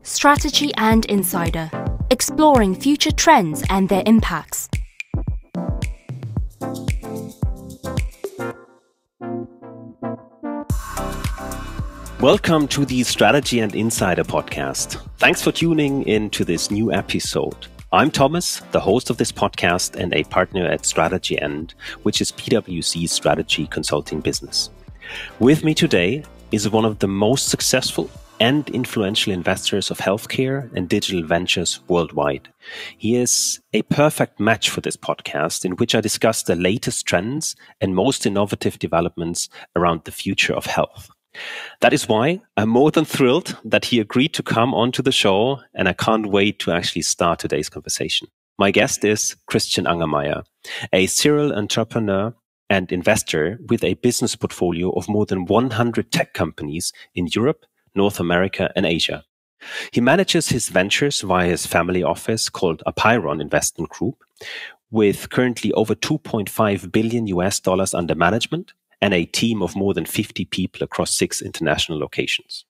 Strategy and Insider, exploring future trends and their impacts. Welcome to the Strategy and Insider podcast. Thanks for tuning in to this new episode. I'm Thomas, the host of this podcast and a partner at Strategy End, which is PwC's strategy consulting business. With me today is one of the most successful and influential investors of healthcare and digital ventures worldwide. He is a perfect match for this podcast, in which I discuss the latest trends and most innovative developments around the future of health. That is why I'm more than thrilled that he agreed to come onto the show, and I can't wait to actually start today's conversation. My guest is Christian Angermayer, a serial entrepreneur and investor with a business portfolio of more than 100 tech companies in Europe, North America, and Asia. He manages his ventures via his family office called Apeiron Investment Group, with currently over $2.5 billion under management and a team of more than 50 people across 6 international locations.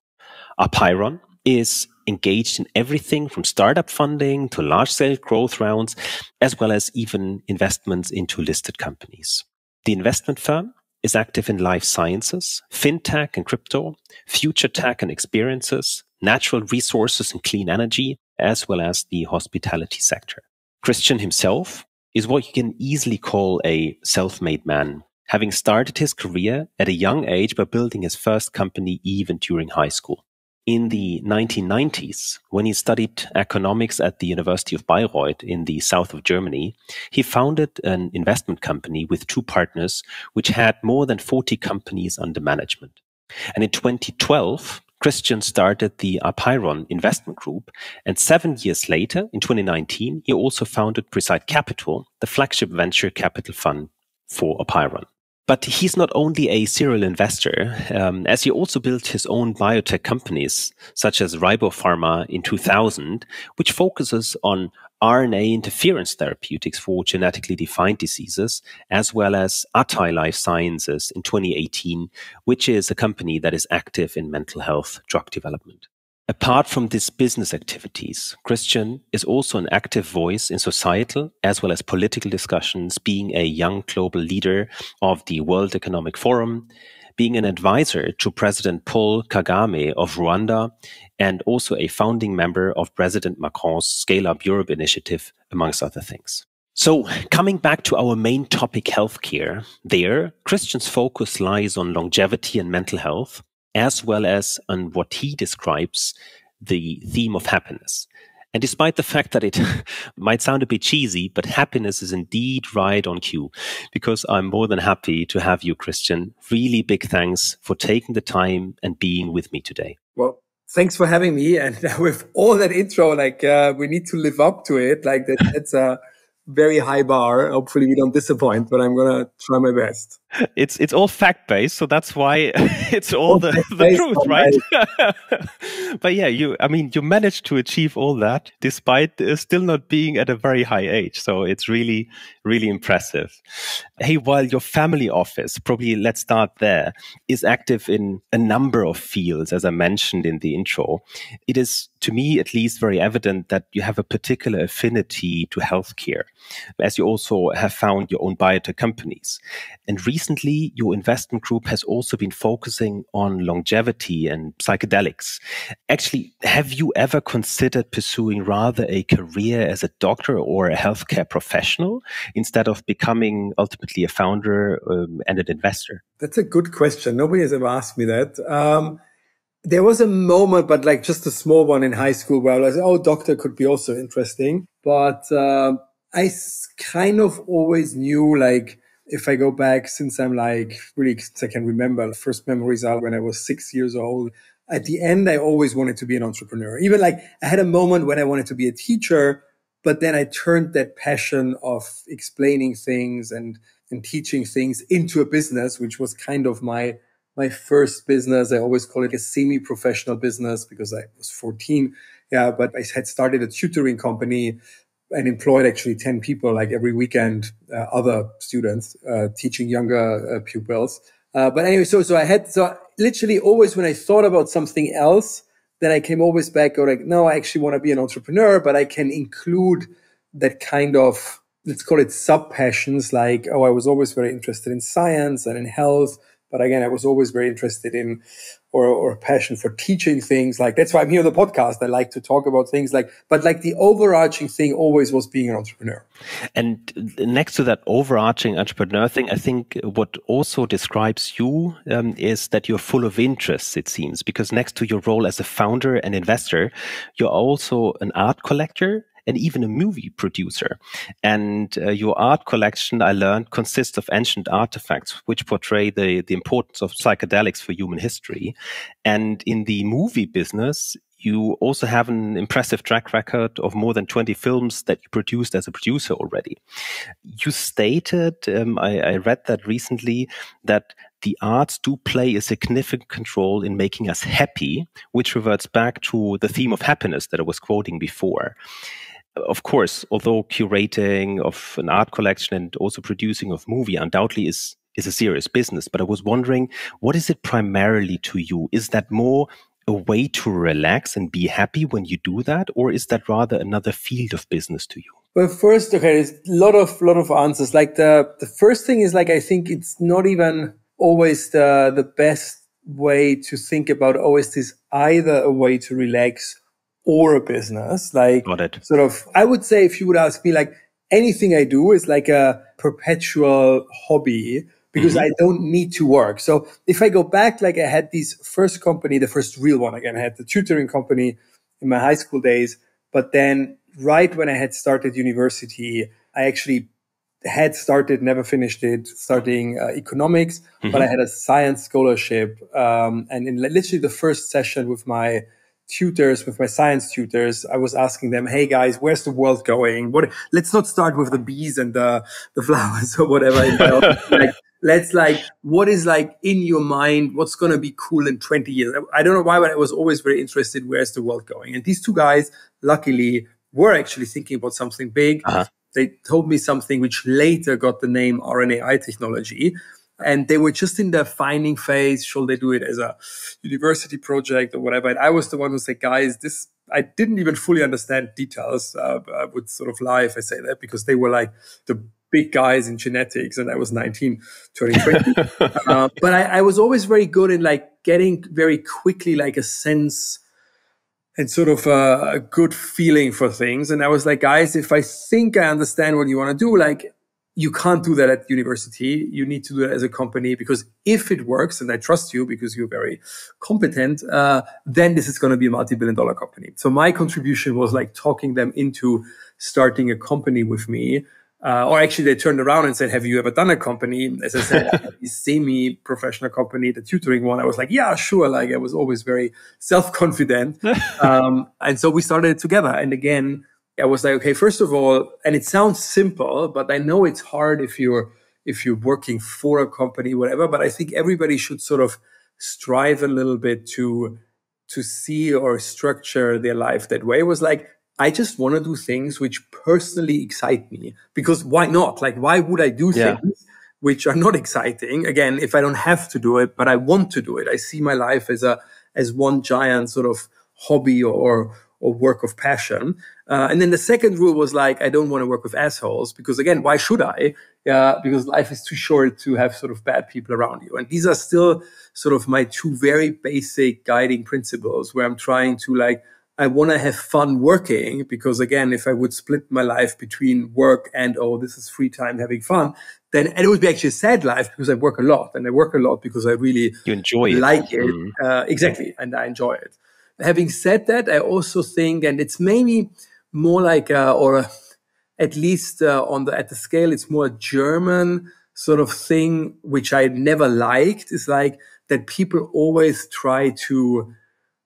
Apeiron is engaged in everything from startup funding to large-scale growth rounds, as well as even investments into listed companies. The investment firm is active in life sciences, fintech and crypto, future tech and experiences, natural resources and clean energy, as well as the hospitality sector. Christian himself is what you can easily call a self-made man, having started his career at a young age by building his first company even during high school. In the 1990s, when he studied economics at the University of Bayreuth in the south of Germany, he founded an investment company with 2 partners, which had more than 40 companies under management. And in 2012, Christian started the Apeiron Investment Group, and 7 years later, in 2019, he also founded Preside Capital, the flagship venture capital fund for Apeiron. But he's not only a serial investor, as he also built his own biotech companies, such as RiboPharma in 2000, which focuses on RNA interference therapeutics for genetically defined diseases, as well as Atai Life Sciences in 2018, which is a company that is active in mental health drug development. Apart from these business activities, Christian is also an active voice in societal as well as political discussions, being a young global leader of the World Economic Forum, being an advisor to President Paul Kagame of Rwanda, and also a founding member of President Macron's Scale Up Europe initiative, amongst other things. So, coming back to our main topic, healthcare, there, Christian's focus lies on longevity and mental health, as well as on what he describes the theme of happiness. And despite the fact that it might sound a bit cheesy, but happiness is indeed right on cue, because I'm more than happy to have you, Christian. Really big thanks for taking the time and being with me today. Well, thanks for having me. And with all that intro, we need to live up to it. That's a very high bar. Hopefully we don't disappoint, but I'm going to try my best. It's all fact-based, so that's why it's all the truth, right? But yeah, you managed to achieve all that despite still not being at a very high age. So it's really, really impressive. Hey, while your family office, probably let's start there, is active in a number of fields, as I mentioned in the intro, it is, to me at least, very evident that you have a particular affinity to healthcare, as you also have found your own biotech companies. And recently, your investment group has also been focusing on longevity and psychedelics. Actually, have you ever considered pursuing rather a career as a doctor or a healthcare professional instead of becoming ultimately a founder and an investor? That's a good question. Nobody has ever asked me that. There was a moment, but just a small one in high school where I was like, oh, doctor could be also interesting. But I kind of always knew, if I go back since I'm really, since I can remember, the first memories are when I was 6 years old. At the end, I always wanted to be an entrepreneur. Even I had a moment when I wanted to be a teacher, but then I turned that passion of explaining things and teaching things into a business, which was kind of my first business. I always call it a semi-professional business because I was 14. Yeah, but I had started a tutoring company and employed actually 10 people, every weekend, other students, teaching younger pupils. But anyway, so literally always when I thought about something else, then I came always back, or like, no, I actually want to be an entrepreneur, but I can include that kind of, let's call it sub-passions, like, oh, I was always very interested in science and in health. But again, I was always very interested in, or a passion for teaching things. Like, that's why I'm here on the podcast. I like to talk about things like, but like the overarching thing always was being an entrepreneur. And next to that overarching entrepreneur thing, I think what also describes you is that you're full of interests, it seems, because next to your role as a founder and investor, you're also an art collector and even a movie producer. And your art collection, I learned, consists of ancient artifacts which portray the importance of psychedelics for human history. And in the movie business, you also have an impressive track record of more than 20 films that you produced as a producer already. You stated, I read that recently, that the arts do play a significant role in making us happy, which reverts back to the theme of happiness that I was quoting before. Of course, although curating of an art collection and also producing of movie undoubtedly is a serious business, but I was wondering, what is it primarily to you? Is that more a way to relax and be happy when you do that, or is that rather another field of business to you? Well, first, okay, there's a lot of answers. Like the first thing is, like, I think it's not even always the best way to think about, oh, is this either a way to relax or a business? Like, sort of, I would say, if you would ask me, like, anything I do is like a perpetual hobby because I don't need to work. So if I go back, like, I had this first company, the first real one, again, I had the tutoring company in my high school days. But then right when I had started university, I actually had started, never finished it, studying economics, but I had a science scholarship. And in literally the first session with my tutors, with my science tutors, I was asking them, hey guys, where's the world going? Let's not start with the bees and the flowers or whatever. What is like in your mind, what's going to be cool in 20 years? I don't know why, but I was always very interested, where's the world going? And these two guys, luckily, were actually thinking about something big. They told me something which later got the name RNAi technology. And they were just in the finding phase. Should they do it as a university project or whatever? And I was the one who said, guys, I didn't even fully understand details. I would sort of lie if I say that, because they were like the big guys in genetics and I was 19, turning 20. But I was always very good in like getting very quickly like a sense and sort of a good feeling for things. And I was like, guys, if I think I understand what you want to do, like, you can't do that at university. You need to do it as a company, because if it works, and I trust you because you're very competent, then this is going to be a multi-billion-dollar company. So my contribution was like talking them into starting a company with me. Or actually they turned around and said, have you ever done a company? As I said, a semi-professional company, the tutoring one. I was like, yeah, sure. Like, I was always very self-confident. And so we started it together. And again, I was like, okay, first of all, and it sounds simple, but I know it's hard if you're working for a company, whatever, but I think everybody should sort of strive a little bit to see or structure their life that way. It was like, I just want to do things which personally excite me, because why not? Like, why would I do things which are not exciting? Again, if I don't have to do it, but I want to do it. I see my life as one giant sort of hobby or work of passion. And then the second rule was like, I don't want to work with assholes, because again, why should I? Because life is too short to have sort of bad people around you. And these are still sort of my two very basic guiding principles, where I'm trying to like, I want to have fun working, because again, if I would split my life between work and, oh, this is free time having fun, then, and it would be actually a sad life, because I work a lot, and I work a lot because I really like it. Exactly. And I enjoy it. Having said that, I also think, and it's maybe more like, at least at the scale, it's more a German sort of thing, which I never liked, is like that people always try to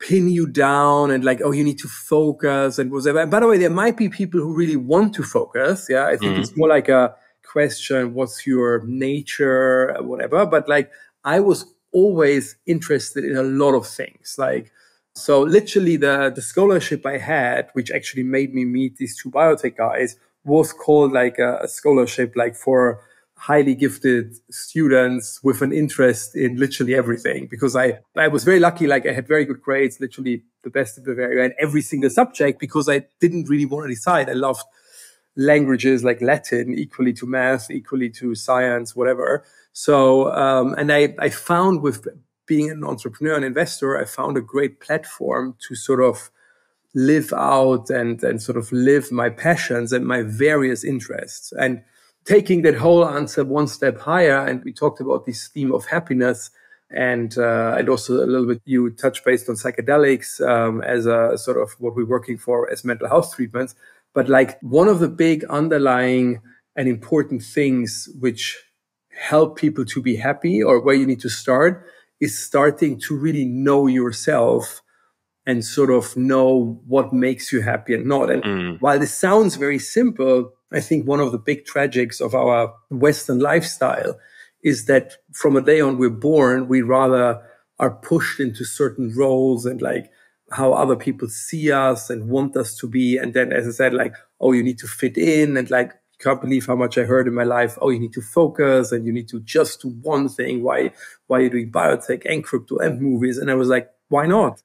pin you down and like, oh, you need to focus and whatever. And by the way, there might be people who really want to focus. Yeah, I think it's more like a question, what's your nature, whatever. But like, I was always interested in a lot of things. Like, so literally the scholarship I had, which actually made me meet these two biotech guys, was called like a scholarship like for highly gifted students with an interest in literally everything, because I was very lucky. Like I had very good grades, literally the best of the very, in every single subject, because I didn't really want to decide. I loved languages like Latin, equally to math, equally to science, whatever. So, and I found with being an entrepreneur and investor, I found a great platform to sort of live out and sort of live my passions and my various interests. And taking that whole answer one step higher, and we talked about this theme of happiness, and also a little bit you touched based on psychedelics as a sort of what we're working for as mental health treatments. But like one of the big underlying and important things which help people to be happy, or where you need to start, is starting to really know yourself and sort of know what makes you happy and not. And while this sounds very simple, I think one of the big tragics of our Western lifestyle is that from the day on we're born, we rather are pushed into certain roles and like how other people see us and want us to be. And then, as I said, like, oh, you need to fit in, and like, can't believe how much I heard in my life. Oh, you need to focus and you need to just do one thing. Why are you doing biotech and crypto and movies? And I was like, why not?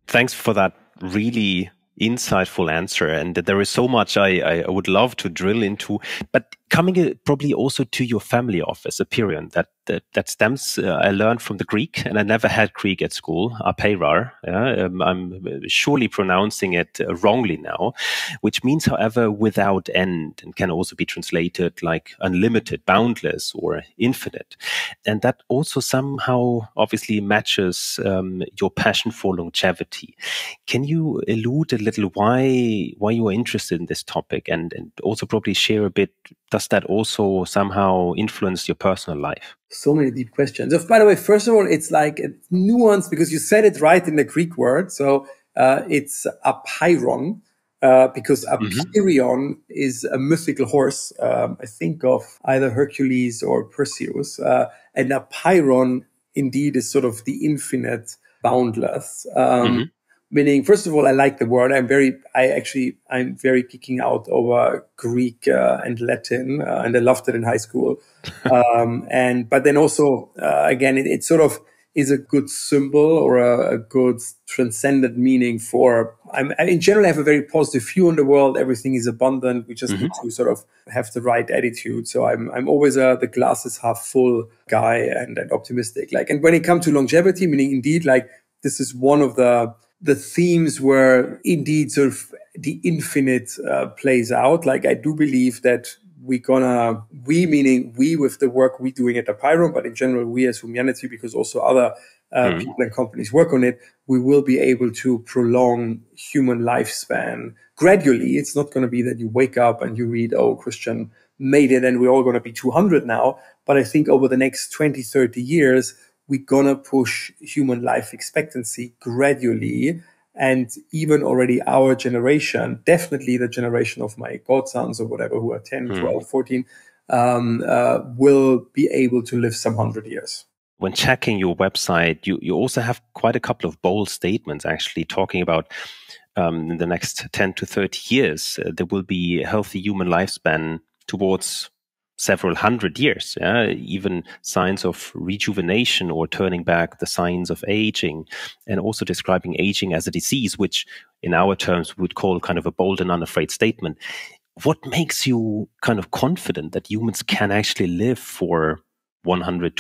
Thanks for that really insightful answer. And there is so much I would love to drill into. But coming probably also to your family office, Apeiron, that stems, I learned from the Greek, and I never had Greek at school, Apeiron. Yeah? I'm surely pronouncing it wrongly now, which means, however, without end, and can also be translated like unlimited, boundless, or infinite. And that also somehow obviously matches your passion for longevity. Can you allude a little why you are interested in this topic, and also probably share a bit, does that also somehow influence your personal life? So many deep questions. By the way, first of all, it's like a nuance, because you said it right in the Greek word. So it's Apeiron, because Apeiron is a mythical horse. I think of either Hercules or Perseus. And Apeiron indeed is sort of the infinite, boundless. Meaning, first of all, I like the word. I'm very geeking out over Greek and Latin, and I loved it in high school. But then also, again, it sort of is a good symbol or a good transcendent meaning for. In general, I have a very positive view on the world. Everything is abundant. We just need to sort of have the right attitude. So I'm always the glass is half full guy and optimistic. Like, and when it comes to longevity, meaning indeed, like this is one of the themes where indeed sort of the infinite plays out. Like I do believe that meaning we with the work we're doing at Apeiron, but in general, we as humanity, because also other people and companies work on it, we will be able to prolong human lifespan gradually. It's not going to be that you wake up and you read, oh, Christian made it and we're all going to be 200 now. But I think over the next 20, 30 years, we're going to push human life expectancy gradually. And even already our generation, definitely the generation of my godsons or whatever, who are 10, 12, 14, will be able to live some 100 years. When checking your website, you also have quite a couple of bold statements actually talking about in the next 10 to 30 years, there will be a healthy human lifespan towards several hundred years, even signs of rejuvenation or turning back the signs of aging, and also describing aging as a disease, which in our terms we would call kind of a bold and unafraid statement. What makes you kind of confident that humans can actually live for 100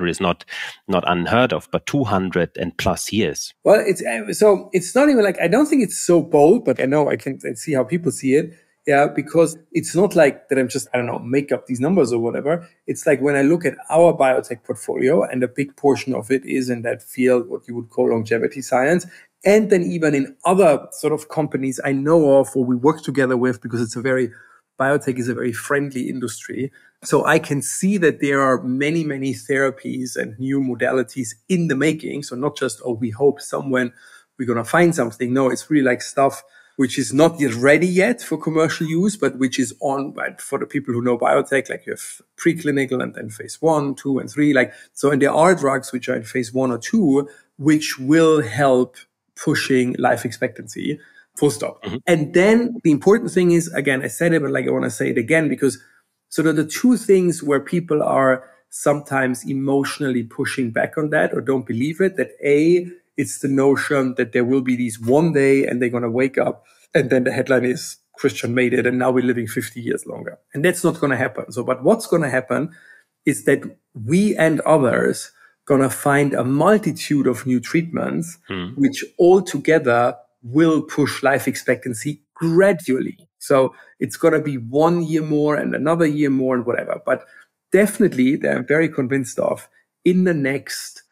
is not unheard of, but 200 and plus years? Well, it's not even like, I don't think it's so bold, but I know I can see how people see it. Yeah, because it's not like that I'm just, make up these numbers or whatever. It's like when I look at our biotech portfolio, and a big portion of it is in that field, what you would call longevity science. And then even in other sort of companies I know of or we work together with, because biotech is a very friendly industry. So I can see that there are many, many therapies and new modalities in the making. So not just, we hope we're going to find something. No, it's really like stuff which is not yet ready yet for commercial use, but which is on, right, for the people who know biotech, like you have preclinical and then phase 1, 2, and 3. And there are drugs which are in phase 1 or 2, which will help pushing life expectancy, full stop. Mm-hmm. And then the important thing is, again, I said it, but I want to say it again, because there are the two things where people are sometimes emotionally pushing back on that or don't believe it, that A, it's the notion that there will be these one day and they're going to wake up and then the headline is Christian made it and now we're living 50 years longer. And that's not going to happen. But what's going to happen is that we and others going to find a multitude of new treatments, which all together will push life expectancy gradually. So it's going to be 1 year more and another year more and whatever. But definitely, I'm very convinced of, in the next,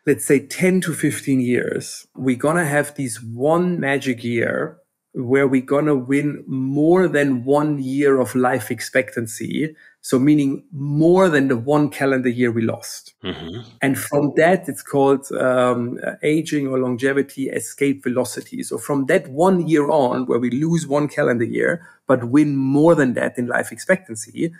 let's say 10 to 15 years, we're going to have this one magic year where we're going to win more than 1 year of life expectancy. So meaning more than the one calendar year we lost. Mm-hmm. And from that, it's called aging or longevity escape velocity. So from that 1 year on, where we lose one calendar year, but win more than that in life expectancy,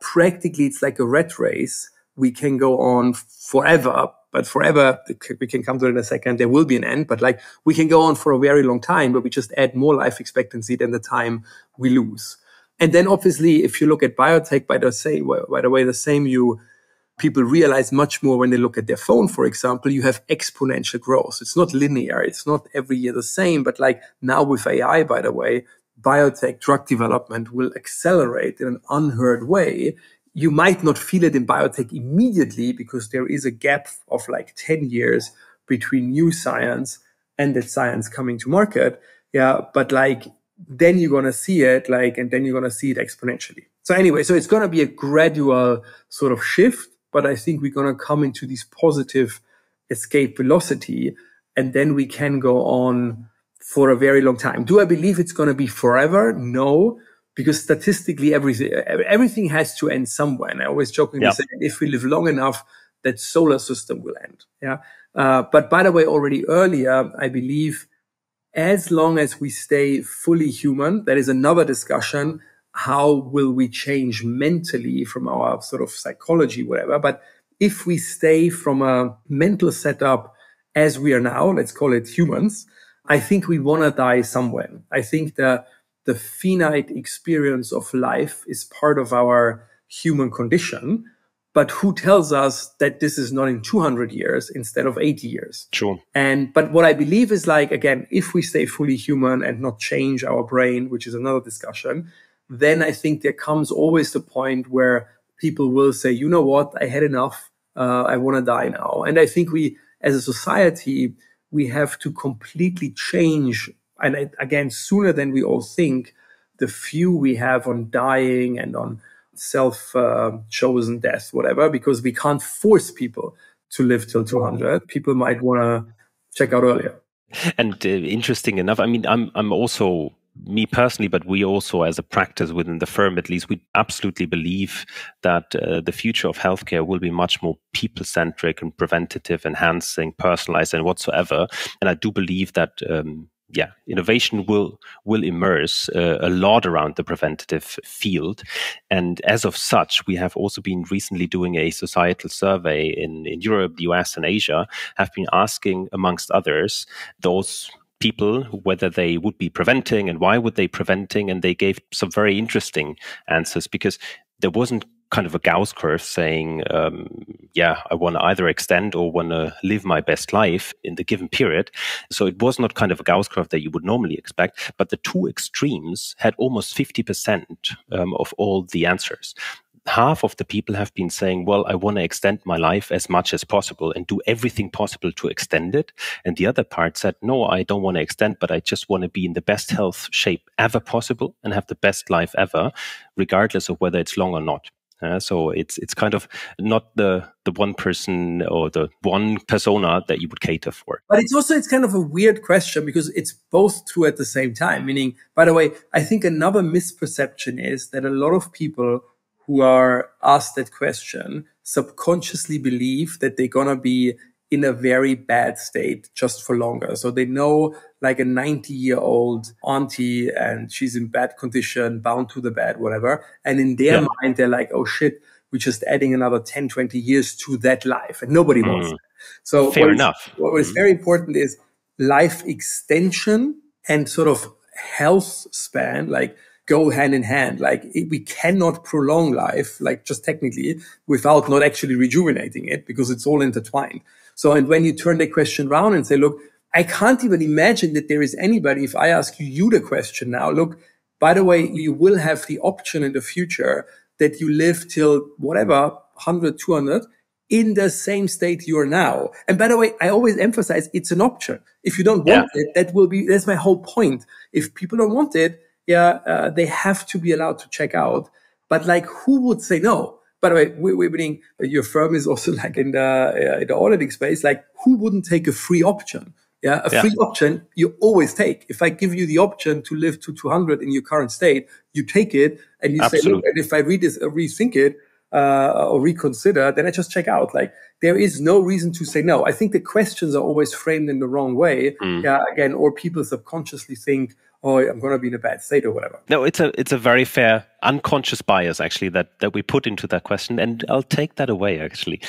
practically it's like a rat race. We can go on forever, but forever, we can come to it in a second, there will be an end, but we can go on for a very long time, but we just add more life expectancy than the time we lose. And then obviously, if you look at biotech, by the way, people realize much more when they look at their phone, for example, you have exponential growth. It's not linear. It's not every year the same, but now with AI, by the way, biotech drug development will accelerate in an unheard way. You might not feel it in biotech immediately because there is a gap of 10 years between new science and that science coming to market. Yeah. But then you're going to see it and then you're going to see it exponentially. So anyway, so it's going to be a gradual sort of shift, but I think we're going to come into this positive escape velocity and then we can go on for a very long time. Do I believe it's going to be forever? No, because statistically everything has to end somewhere. And I always jokingly say, if we live long enough, that solar system will end. Yeah. But by the way, already earlier, I believe as long as we stay fully human, that is another discussion. How will we change mentally from our sort of psychology, whatever? But if we stay from a mental setup as we are now, let's call it humans, I think we want to die somewhere. I think the finite experience of life is part of our human condition. But who tells us that this is not in 200 years instead of 80 years? Sure. But what I believe is again, if we stay fully human and not change our brain, which is another discussion, then I think there comes always the point where people will say, you know what, I had enough. I want to die now. And I think we, as a society, we have to completely change. And again, sooner than we all think, the view we have on dying and on self-chosen death, whatever, because we can't force people to live till 200. People might want to check out earlier. And interesting enough, I mean, I'm also, me personally, but we also as a practice within the firm, at least, we absolutely believe that the future of healthcare will be much more people-centric and preventative, enhancing, personalized, and whatsoever. And I do believe that innovation will immerse a lot around the preventative field. And as of such, we have also been recently doing a societal survey in Europe, the US, and Asia, have been asking, amongst others, those people whether they would be preventing and why would they preventing. And they gave some very interesting answers, because there wasn't kind of a Gauss curve saying, I want to either extend or want to live my best life in the given period. So it was not kind of a Gauss curve that you would normally expect, but the two extremes had almost 50% of all the answers. Half of the people have been saying, well, I want to extend my life as much as possible and do everything possible to extend it. And the other part said, no, I don't want to extend, but I just want to be in the best health shape ever possible and have the best life ever, regardless of whether it's long or not. So it's kind of not the one person or the one persona that you would cater for. But it's kind of a weird question because it's both true at the same time. Meaning, by the way, I think another misperception is that a lot of people who are asked that question subconsciously believe that they're going to be in a very bad state just for longer. So they know like a 90-year-old auntie and she's in bad condition, bound to the bed, whatever. And in their mind, they're like, oh shit, we're just adding another 10, 20 years to that life. And nobody wants that. So Fair enough. What is very important is life extension and sort of health span, like go hand in hand. Like we cannot prolong life, like just technically, without not actually rejuvenating it, because it's all intertwined. So, and when you turn the question around and say, look, I can't even imagine that there is anybody, if I ask you the question now, look, by the way, you will have the option in the future that you live till whatever, 100, 200, in the same state you are now. And by the way, I always emphasize it's an option. If you don't want it, that's my whole point. If people don't want it, they have to be allowed to check out. But like, who would say no? By the way, we're meaning your firm is also like in the auditing space. Like, who wouldn't take a free option? Yeah, a free option you always take. If I give you the option to live to 200 in your current state, you take it and you say, look, and if I rethink it or reconsider, then I just check out. Like, there is no reason to say no. I think the questions are always framed in the wrong way. Again, or people subconsciously think, oh, I'm going to be in a bad state or whatever. No, it's a very fair unconscious bias, actually, that we put into that question. And I'll take that away, actually.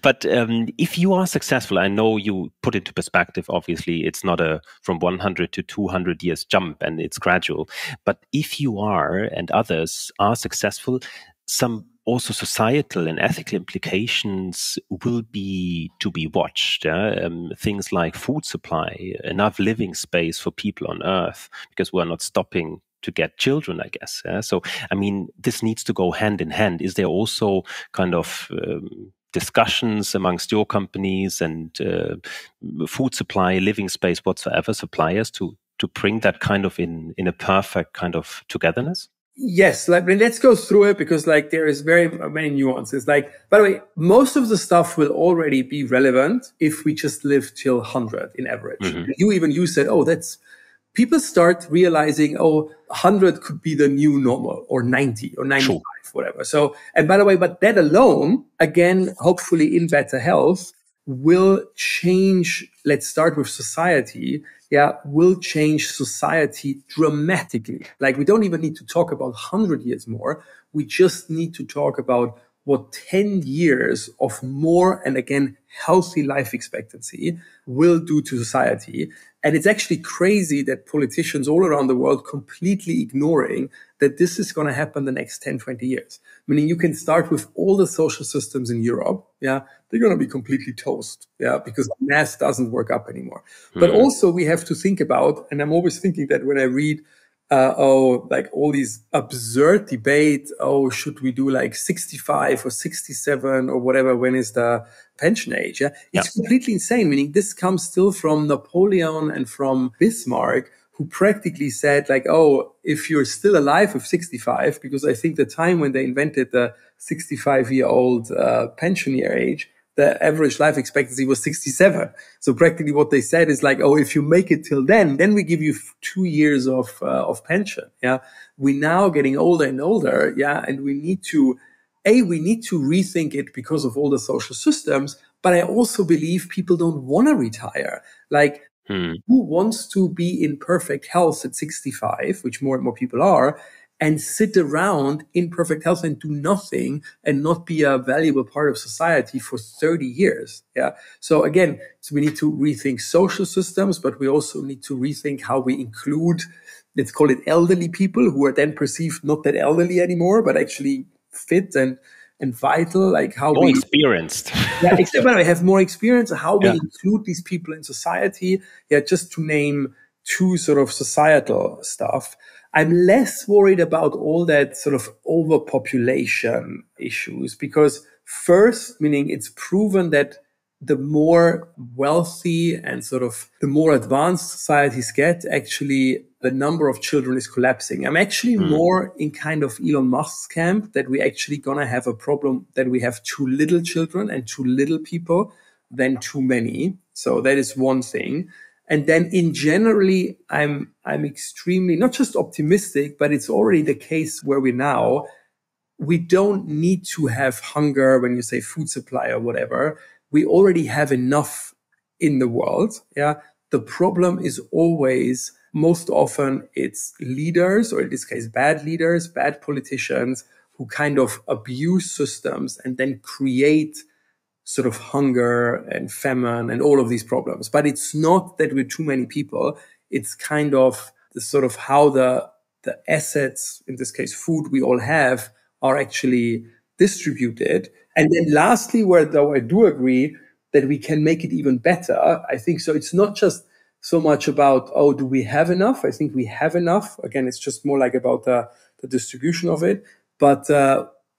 But if you are successful, I know you put into perspective, obviously, it's not a from 100 to 200 years jump and it's gradual. But if you are and others are successful, some also societal and ethical implications will be to be watched. Things like food supply, enough living space for people on Earth, because we're not stopping to get children, I guess. So, I mean, this needs to go hand in hand. Is there also kind of discussions amongst your companies and food supply, living space, whatsoever, suppliers to bring that kind of in a perfect kind of togetherness? Yes, like let's go through it, because like there is very many nuances. Like, by the way, most of the stuff will already be relevant if we just live till 100 in average. You said, oh, that's people start realizing, oh, 100 could be the new normal, or 90 or 95, whatever. So, and by the way, but that alone, again, hopefully in better health, will change. Let's start with society. Will change society dramatically. Like, we don't even need to talk about 100 years more. We just need to talk about what 10 years of more, and again, healthy life expectancy will do to society. And it's actually crazy that politicians all around the world completely ignoring that this is going to happen the next 10, 20 years. Meaning you can start with all the social systems in Europe. They're going to be completely toast. Because math doesn't work up anymore. But also we have to think about, and I'm always thinking that when I read like all these absurd debate, should we do like 65 or 67 or whatever, when is the pension age? It's completely insane. Meaning this comes still from Napoleon and from Bismarck, who practically said like, if you're still alive with 65, because I think the time when they invented the 65-year-old pension year age, the average life expectancy was 67. So practically what they said is like, if you make it till then we give you 2 years of pension. We're now getting older and older. And we need to rethink it because of all the social systems. But I also believe people don't want to retire. Like, who wants to be in perfect health at 65, which more and more people are, and sit around in perfect health and do nothing and not be a valuable part of society for 30 years. So again, we need to rethink social systems, but we also need to rethink how we include, let's call it elderly people, who are then perceived not that elderly anymore, but actually fit and vital, like how more experienced. Except when we have more experience, how we include these people in society. Just to name two sort of societal stuff. I'm less worried about all that sort of overpopulation issues, because first, meaning it's proven that the more wealthy and sort of the more advanced societies get, actually the number of children is collapsing. I'm actually more in kind of Elon Musk's camp, that we actually gonna have a problem that we have too little children and too little people than too many. So that is one thing. And then in generally, I'm extremely not just optimistic, but it's already the case where we don't need to have hunger when you say food supply or whatever, we already have enough in the world. Yeah. The problem is always, most often it's leaders, or in this case, bad leaders, bad politicians, who kind of abuse systems and then create sort of hunger and famine and all of these problems. But it's not that we're too many people. It's kind of the sort of how the assets, in this case, food we all have, are actually distributed. And then lastly, where though I do agree that we can make it even better, I think so. It's not just so much about, oh, do we have enough? I think we have enough. Again, it's just more like about the distribution of it. But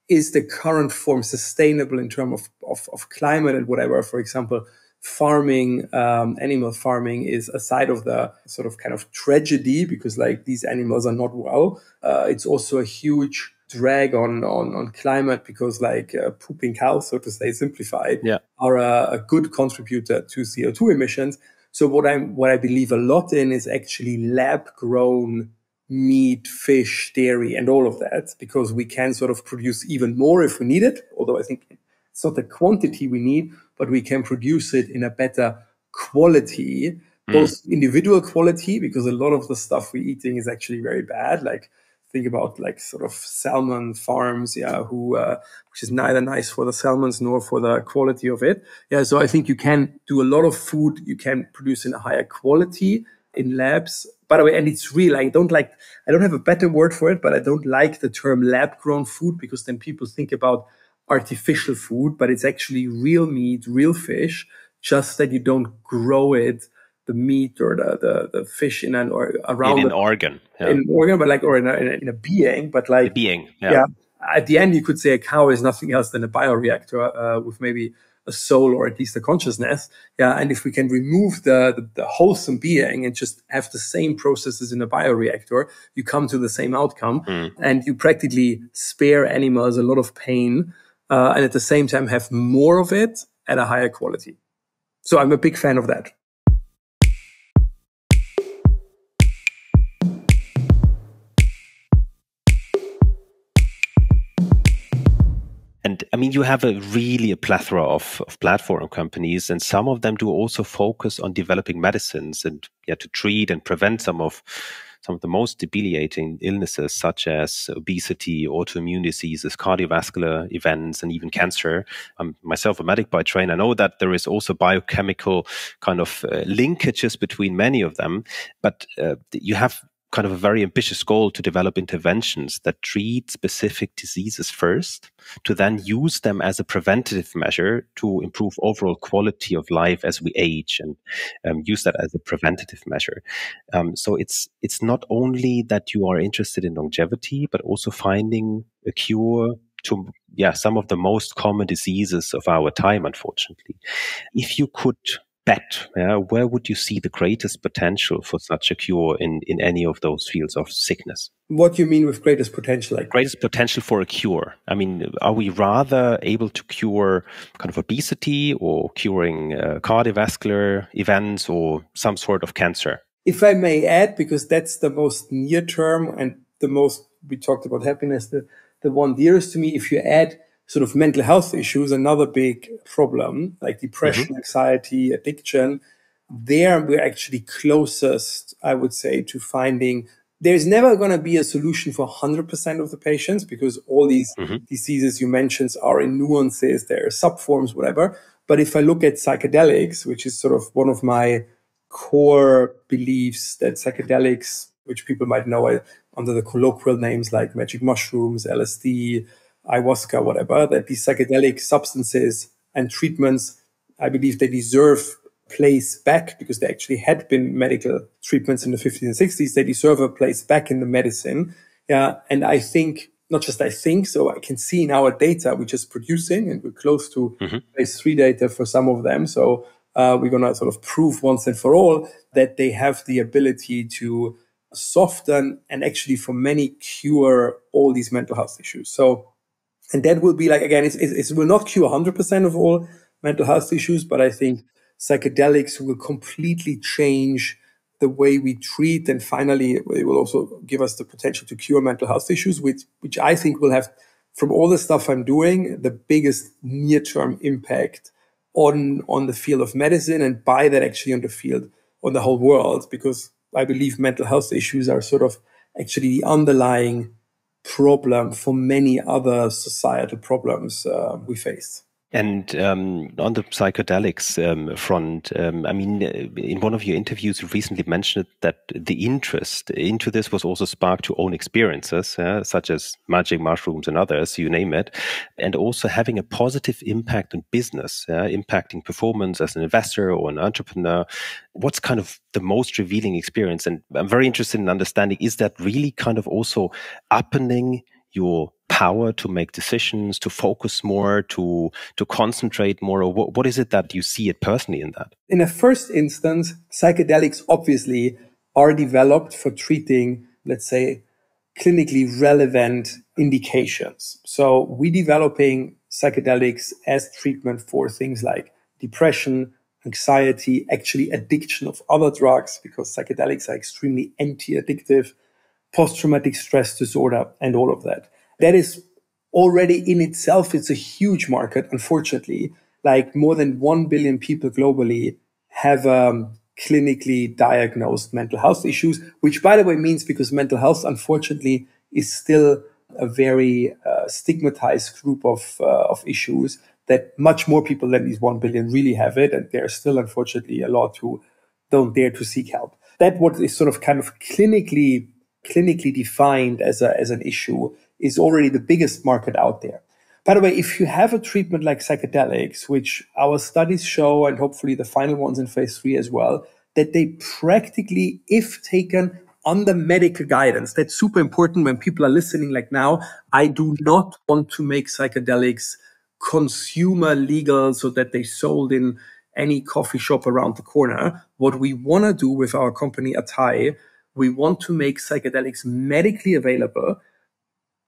is the current form sustainable in terms of climate and whatever? For example, farming, animal farming is a side of the sort of kind of tragedy, because like these animals are not well. It's also a huge drag on climate, because like pooping cows, so to say, simplified, are a good contributor to CO2 emissions. So what I believe a lot in is actually lab grown meat, fish, dairy, and all of that, because we can sort of produce even more if we need it. Although I think it's not the quantity we need, but we can produce it in a better quality, both individual quality, because a lot of the stuff we're eating is actually very bad. Like think about like sort of salmon farms, which is neither nice for the salmons nor for the quality of it. Yeah, so I think you can do a lot of food you can produce in a higher quality in labs. By the way, and it's real. I don't have a better word for it, but I don't like the term lab grown food, because then people think about artificial food, but it's actually real meat, real fish, just that you don't grow it, the meat or the fish in an or around in an organ, in an organ, but like, or in a being, but like a being. Yeah. At the end, you could say a cow is nothing else than a bioreactor with maybe a soul, or at least a consciousness. Yeah. And if we can remove the wholesome being and just have the same processes in a bioreactor, you come to the same outcome, and you practically spare animals a lot of pain, and at the same time have more of it at a higher quality. So I'm a big fan of that. And I mean, you have a plethora of platform companies, and some of them do also focus on developing medicines and to treat and prevent some of the most debilitating illnesses, such as obesity, autoimmune diseases, cardiovascular events, and even cancer. I'm myself a medic by training. I know that there is also biochemical kind of linkages between many of them, but you have kind of a very ambitious goal to develop interventions that treat specific diseases first, to then use them as a preventative measure to improve overall quality of life as we age, and use that as a preventative measure. So it's not only that you are interested in longevity, but also finding a cure to some of the most common diseases of our time, unfortunately. If you could bet, where would you see the greatest potential for such a cure in any of those fields of sickness? What do you mean with greatest potential? Like greatest potential for a cure? I mean, are we rather able to cure kind of obesity, or curing cardiovascular events, or some sort of cancer? If I may add, because that's the most near term and the most, we talked about happiness, the one dearest to me, if you add sort of mental health issues, another big problem like depression, anxiety, addiction, there we're actually closest, I would say, to finding. There's never going to be a solution for 100% of the patients, because all these diseases you mentioned are in nuances, there are subforms, whatever. But if I look at psychedelics, which is sort of one of my core beliefs, that psychedelics, which people might know under the colloquial names like magic mushrooms, LSD, ayahuasca, whatever, that these psychedelic substances and treatments, I believe they deserve place back, because they actually had been medical treatments in the 50s and 60s. They deserve a place back in the medicine. Yeah. And I think, not just I think, so I can see in our data we're just producing, and we're close to phase 3 data for some of them. So we're going to sort of prove once and for all that they have the ability to soften and actually for many cure all these mental health issues. So, and that will be like, again, it will not cure 100% of all mental health issues, but I think psychedelics will completely change the way we treat. And finally, it will also give us the potential to cure mental health issues, which I think will have, from all the stuff I'm doing, the biggest near-term impact on the field of medicine, and by that actually on the whole world, because I believe mental health issues are sort of actually the underlying problem for many other societal problems we face. And on the psychedelics front, I mean, in one of your interviews, you recently mentioned that the interest into this was also sparked your own experiences, such as magic mushrooms and others, you name it, and also having a positive impact on business, impacting performance as an investor or an entrepreneur. What's kind of the most revealing experience? And I'm very interested in understanding, is that really kind of also upending your power to make decisions, to focus more, to concentrate more? Or what is it that you see it personally in that? In a first instance, psychedelics obviously are developed for treating, let's say, clinically relevant indications. So we're developing psychedelics as treatment for things like depression, anxiety, actually addiction of other drugs, because psychedelics are extremely anti-addictive, post-traumatic stress disorder, and all of that. That is already in itself, it's a huge market, unfortunately. Like more than 1 billion people globally have clinically diagnosed mental health issues, which, by the way, means because mental health, unfortunately, is still a very stigmatized group of issues, that much more people than these 1 billion really have it. And there are still, unfortunately, a lot who don't dare to seek help. That what is sort of kind of clinically defined as an issue is already the biggest market out there. By the way, if you have a treatment like psychedelics, which our studies show, and hopefully the final ones in phase 3 as well, that they practically, if taken under medical guidance, that's super important when people are listening like now. I do not want to make psychedelics consumer legal so that they sold in any coffee shop around the corner. What we want to do with our company Atai, we want to make psychedelics medically available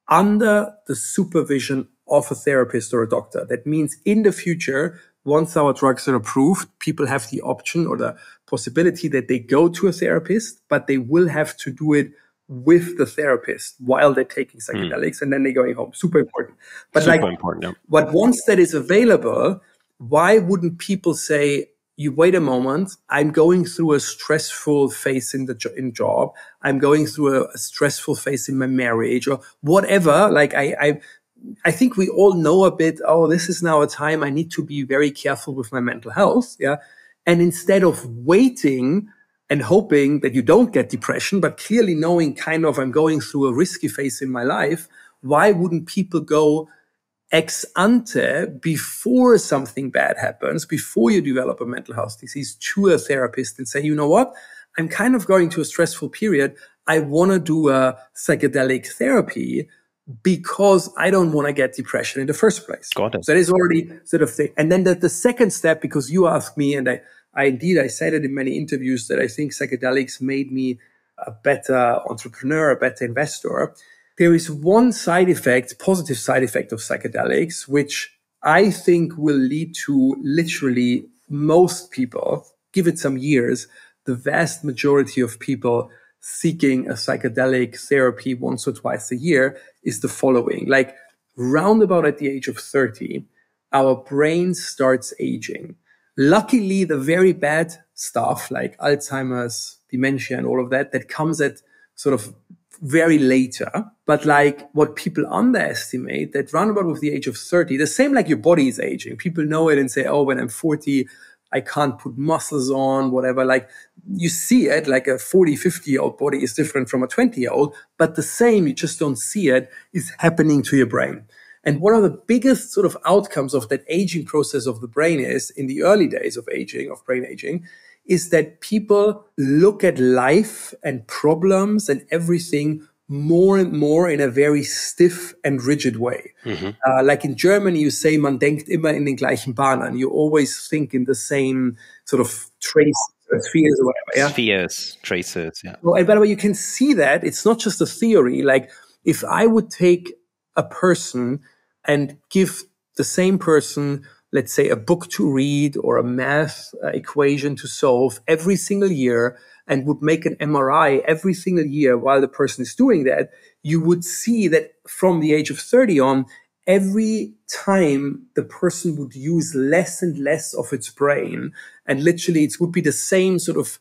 under the supervision of a therapist or a doctor. That means in the future, once our drugs are approved, people have the option or the possibility that they go to a therapist, but they will have to do it with the therapist while they're taking psychedelics, and then they're going home. Super important. But important, yeah. But once that is available, why wouldn't people say, you wait a moment, I'm going through a stressful phase in job. I'm going through a stressful phase in my marriage or whatever. Like I think we all know a bit, oh, this is now a time I need to be very careful with my mental health. Yeah. And instead of waiting and hoping that you don't get depression, but clearly knowing kind of I'm going through a risky phase in my life, why wouldn't people go ex ante, before something bad happens, before you develop a mental health disease, to a therapist and say, you know what, I'm kind of going to a stressful period. I want to do a psychedelic therapy because I don't want to get depression in the first place. Got it. So that is already sort of thing. And then the second step, because you asked me, and I said it in many interviews, that I think psychedelics made me a better entrepreneur, a better investor. There is one side effect, positive side effect of psychedelics, which I think will lead to literally most people, give it some years, the vast majority of people seeking a psychedelic therapy once or twice a year, is the following. Like roundabout at the age of 30, our brain starts aging. Luckily, the very bad stuff like Alzheimer's, dementia, and all of that comes at sort of very later. But like what people underestimate, that roundabout with the age of 30, the same like your body is aging. People know it and say, oh, when I'm 40, I can't put muscles on, whatever. Like you see it, like a 40, 50-year-old body is different from a 20-year-old, but the same, you just don't see it, is happening to your brain. And one of the biggest sort of outcomes of that aging process of the brain is, in the early days of aging, of brain aging, is that people look at life and problems and everything more and more in a very stiff and rigid way. Mm-hmm. Like in Germany, you say, man denkt immer in den gleichen Bahnen. You always think in the same sort of spheres or whatever. Yeah? Spheres, traces, yeah. Well, and by the way, you can see that it's not just a theory. Like if I would take a person and give the same person, let's say, a book to read or a math equation to solve every single year, and would make an MRI every single year while the person is doing that, you would see that from the age of 30 on, every time the person would use less and less of its brain, and literally it would be the same sort of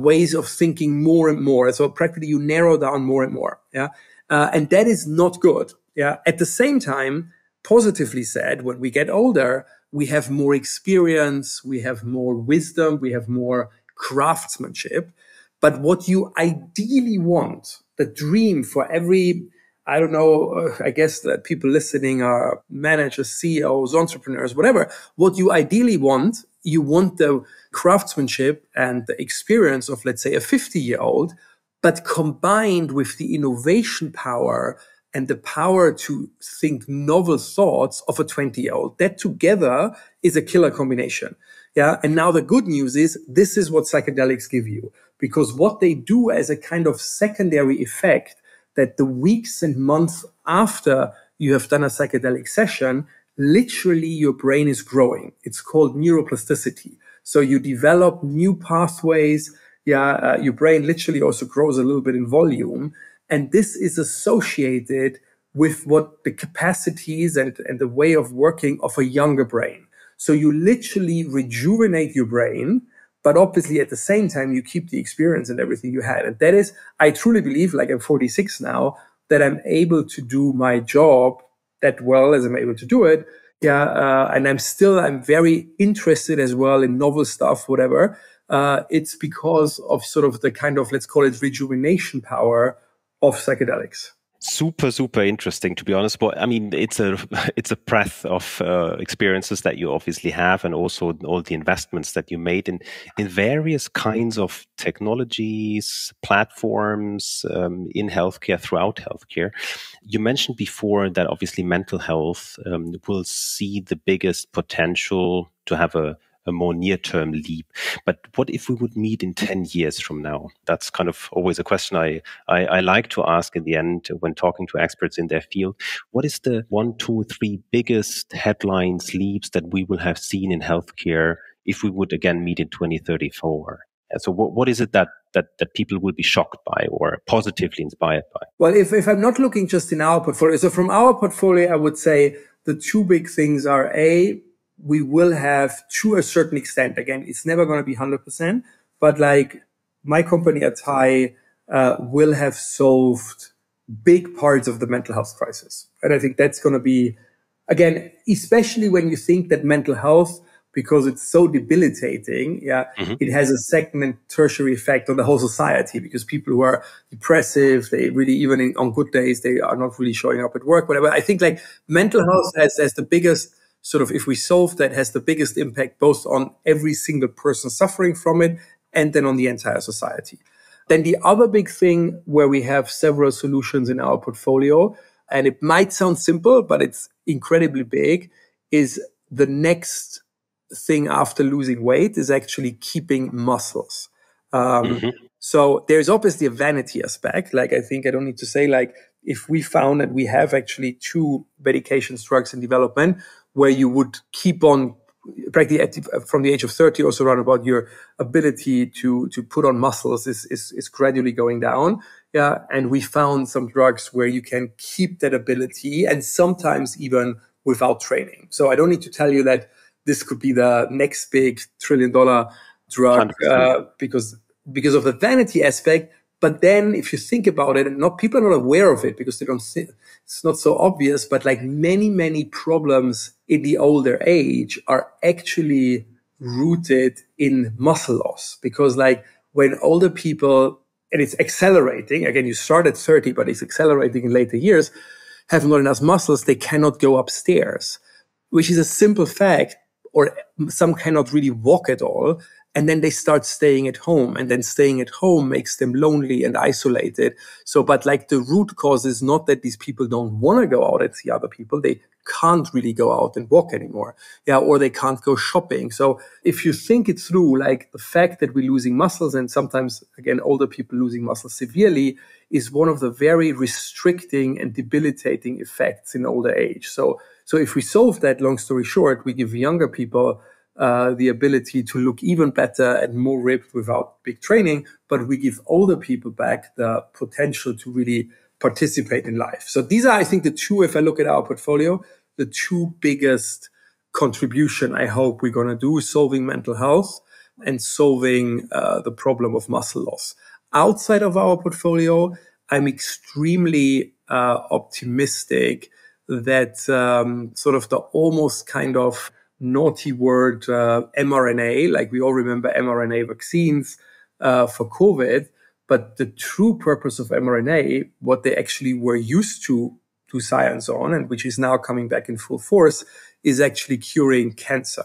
ways of thinking more and more. So practically you narrow down more and more. Yeah. And that is not good. Yeah. At the same time, positively said, when we get older, we have more experience, we have more wisdom, we have more craftsmanship. But what you ideally want, the dream for every, I don't know, I guess that people listening are managers, CEOs, entrepreneurs, whatever. What you ideally want, you want the craftsmanship and the experience of, let's say, a 50-year-old, but combined with the innovation power and the power to think novel thoughts of a 20-year-old. That together is a killer combination. Yeah. And now the good news is this is what psychedelics give you, because what they do as a kind of secondary effect, that the weeks and months after you have done a psychedelic session, literally your brain is growing. It's called neuroplasticity. So you develop new pathways. Yeah. Your brain literally also grows a little bit in volume. And this is associated with what the capacities and the way of working of a younger brain. So you literally rejuvenate your brain, but obviously at the same time, you keep the experience and everything you had. And that is, I truly believe, like I'm 46 now, that I'm able to do my job that well as I'm able to do it. Yeah. And I'm very interested as well in novel stuff, whatever. It's because of sort of the kind of, let's call it rejuvenation power of psychedelics. Super, super interesting, to be honest. But I mean, it's a breadth of experiences that you obviously have, and also all the investments that you made in various kinds of technologies, platforms in healthcare, throughout healthcare. You mentioned before that obviously mental health will see the biggest potential to have a more near-term leap. But what if we would meet in 10 years from now? That's kind of always a question I like to ask in the end when talking to experts in their field. What is the 1, 2, 3 biggest headlines, leaps that we will have seen in healthcare if we would again meet in 2034? So what is it that people will be shocked by or positively inspired by? Well, if I'm not looking just in our portfolio, so from our portfolio, I would say the two big things are we will have, to a certain extent, again, it's never going to be 100%, but like my company Atai will have solved big parts of the mental health crisis. And I think that's going to be, again, especially when you think that mental health, because it's so debilitating, it has a second and tertiary effect on the whole society, because people who are depressive, they really, even on good days, they are not really showing up at work, whatever. I think like mental health has the biggest sort of, if we solve that, has the biggest impact both on every single person suffering from it and then on the entire society. Then the other big thing where we have several solutions in our portfolio, and it might sound simple, but it's incredibly big, is the next thing after losing weight is actually keeping muscles. So there's obviously a vanity aspect. Like, I think I don't need to say, like, if we found that we have actually 2 medication drugs in development where you would keep on practically from the age of 30, also around about your ability to put on muscles is gradually going down. Yeah. And we found some drugs where you can keep that ability, and sometimes even without training. So I don't need to tell you that this could be the next big $1 trillion drug, because of the vanity aspect. But then if you think about it, and people are not aware of it because they don't see, it's not so obvious, but like many, many problems in the older age are actually rooted in muscle loss. Because like when older people, and it's accelerating, again, you start at 30, but it's accelerating in later years, have not enough muscles, they cannot go upstairs, which is a simple fact, or some cannot really walk at all. And then they start staying at home, and then staying at home makes them lonely and isolated. So, but like the root cause is not that these people don't want to go out and see other people. They can't really go out and walk anymore. Yeah. Or they can't go shopping. So if you think it through, like the fact that we're losing muscles, and sometimes again, older people losing muscles severely, is one of the very restricting and debilitating effects in older age. So if we solve that, long story short, we give younger people the ability to look even better and more ripped without big training, but we give older people back the potential to really participate in life. So these are, I think, the two, if I look at our portfolio, the two biggest contribution I hope we're going to do, solving mental health and solving the problem of muscle loss. Outside of our portfolio, I'm extremely optimistic that sort of the almost kind of naughty word mRNA, like we all remember mRNA vaccines for COVID, but the true purpose of mRNA, what they actually were used to do science on, and which is now coming back in full force, is actually curing cancer.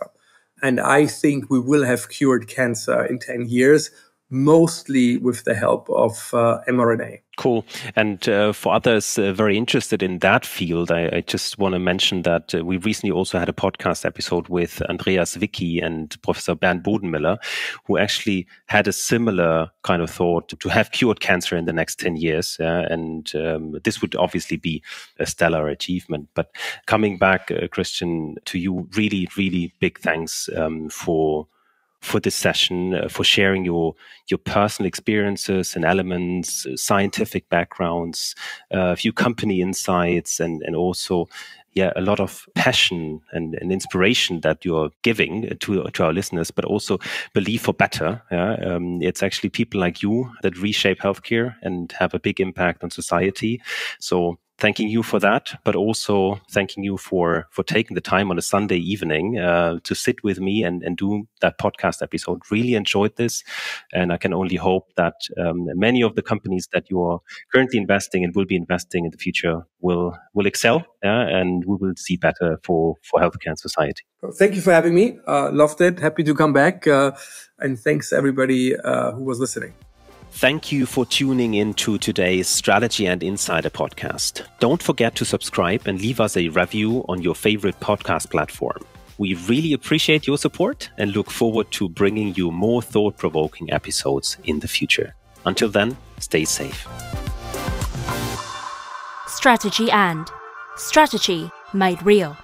And I think we will have cured cancer in 10 years, mostly with the help of mRNA. Cool. And for others very interested in that field, I just want to mention that we recently also had a podcast episode with Andreas Wicki and Professor Bernd Bodenmiller, who actually had a similar kind of thought to have cured cancer in the next 10 years. And this would obviously be a stellar achievement. But coming back, Christian, to you, really, really big thanks for this session, for sharing your personal experiences and elements, scientific backgrounds, a few company insights, and also, a lot of passion and inspiration that you're giving to our listeners, but also belief for better. It's actually people like you that reshape healthcare and have a big impact on society. So thanking you for that, but also thanking you for taking the time on a Sunday evening to sit with me and do that podcast episode. Really enjoyed this. And I can only hope that many of the companies that you are currently investing and will be investing in the future will excel, and we will see better for healthcare and society. Thank you for having me. Loved it. Happy to come back. And thanks everybody who was listening. Thank you for tuning in to today's Strategy and Insider podcast. Don't forget to subscribe and leave us a review on your favorite podcast platform. We really appreciate your support and look forward to bringing you more thought-provoking episodes in the future. Until then, stay safe. Strategy made real.